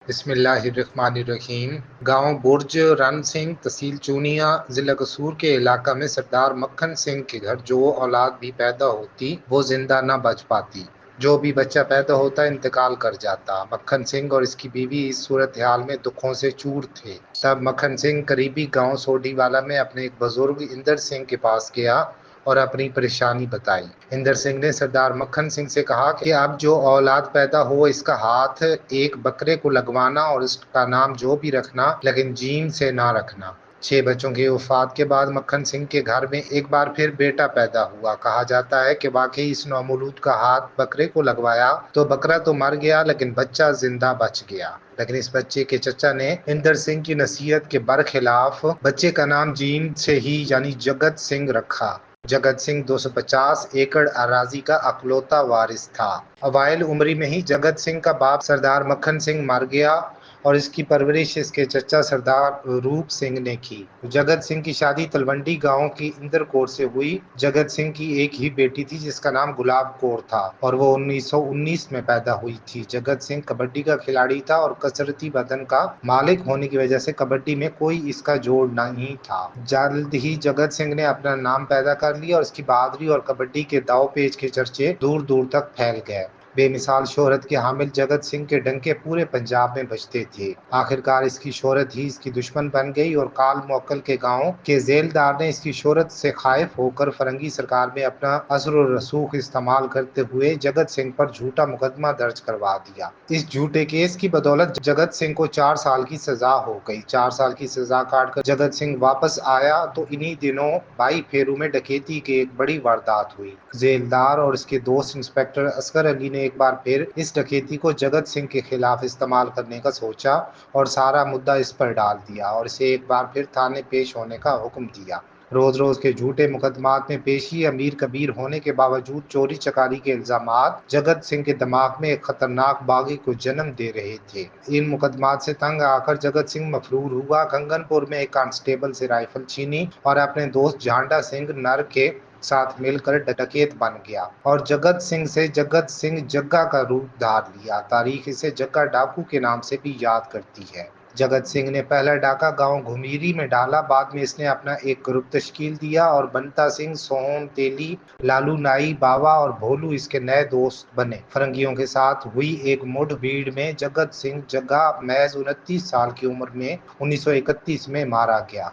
بسم اللہ الرحمن الرحیم۔ گاؤں برج رن سنگھ، تحصیل چونیا، ضلع قصور کے علاقہ میں سردار مکھن سنگھ کے گھر جو اولاد بھی پیدا ہوتی وہ زندہ نہ بچ پاتی۔ جو بھی بچہ پیدا ہوتا انتقال کر جاتا۔ مکھن سنگھ اور اس کی بیوی اس صورتحال میں دکھوں سے چور تھے۔ تب مکھن سنگھ قریبی گاؤں سوڈی والا میں اپنے ایک بزرگ اندر سنگھ کے پاس گیا اور اپنی پریشانی بتائی۔ اندر سنگھ نے سردار مکھن سنگھ سے کہا کہ اب جو اولاد پیدا ہو اس کا ہاتھ ایک بکرے کو لگوانا اور اس کا نام جو بھی رکھنا لیکن جیم سے نہ رکھنا۔ 6 بچوں کی وفات کے بعد مکھن سنگھ کے گھر میں ایک بار پھر بیٹا پیدا ہوا۔ کہا جاتا ہے کہ واقعی اس نومولود کا ہاتھ بکرے کو لگوایا تو بکرا تو مر گیا لیکن بچہ زندہ بچ گیا۔ لیکن اس بچے کے چچا نے اندر سنگھ کی نصیحت کے برخلاف بچے کا نام جیم سے ہی یعنی جگت سنگھ رکھا۔ جگت سنگھ 250 ایکڑ اراضی کا اکلوتا وارث تھا۔ اوائل عمری میں ہی جگت سنگھ کا باپ سردار مکھن سنگھ مر گیا اور اس کی پرورش اس کے چچا سردار روپ سنگھ نے کی۔ جگت سنگھ کی شادی تلونڈی گاؤں کی اندر کور سے ہوئی۔ جگت سنگھ کی ایک ہی بیٹی تھی جس کا نام گلاب کور تھا اور وہ 1919 میں پیدا ہوئی تھی۔ جگت سنگھ کبڈی کا کھلاڑی تھا اور کثرتی بدن کا مالک ہونے کی وجہ سے کبڈی میں کوئی اس کا جوڑ نہیں تھا۔ جلد ہی جگت سنگھ نے اپنا نام پیدا کر لیا اور اس کی بہادری اور کبڈی کے داؤ پیچ کے چرچے دور دور تک پھیل گئے۔ بے مثال شہرت کے حامل جگت سنگھ کے ڈنکے پورے پنجاب میں بجتے تھے۔ آخرکار اس کی شہرت ہی اس کی دشمن بن گئی اور کال موکل کے گاؤں کے ذیلدار نے اس کی شہرت سے خائف ہو کر فرنگی سرکار میں اپنا اثر و رسوخ استعمال کرتے ہوئے جگت سنگھ پر جھوٹا مقدمہ درج کروا دیا۔ اس جھوٹے کیس کی بدولت جگت سنگھ کو 4 سال کی سزا ہو گئی۔ 4 سال کی سزا کاٹ کر جگت سنگھ واپس آیا تو انہی دنوں بائی پھیرو میں ڈکیتی کی ایک بڑی واردات ہوئی۔ ذیلدار اور اس کے دوست انسپکٹر اصغر علی نے ایک بار پھر اس ڈکیتی کو جگت سنگھ کے خلاف استعمال کرنے کا سوچا اور سارا مدعا اس پر ڈال دیا اور اسے ایک بار پھر تھانے پیش ہونے کا حکم دیا۔ روز روز کے جھوٹے مقدمات میں پیشی امیر کبیر ہونے کے باوجود چوری چکاری کے الزامات جگت سنگھ کے دماغ میں ایک خطرناک باغی کو جنم دے رہے تھے۔ ان مقدمات سے تنگ آ کر جگت سنگھ مفرور ہوا۔ کنگن پور میں ایک کانسٹیبل سے رائفل چھینی اور اپنے دوست جھانڈا سنگھ نر کے ساتھ مل کر ڈکیت بن گیا اور جگت سنگھ سے جگت سنگھ جگا کا روپ دھار لیا۔ تاریخ اسے جگا ڈاکو کے نام سے بھی یاد کرتی ہے۔ جگت سنگھ نے پہلا ڈاکہ گاؤں گھمیری میں ڈالا۔ بعد میں اس نے اپنا ایک گروپ تشکیل دیا اور بنتا سنگھ، سوہم تیلی، لالو نائی، باوا اور بھولو اس کے نئے دوست بنے۔ فرنگیوں کے ساتھ ہوئی ایک مڈ بھیڑ میں جگت سنگھ جگا محض 29 سال کی عمر میں 1931 میں مارا گیا۔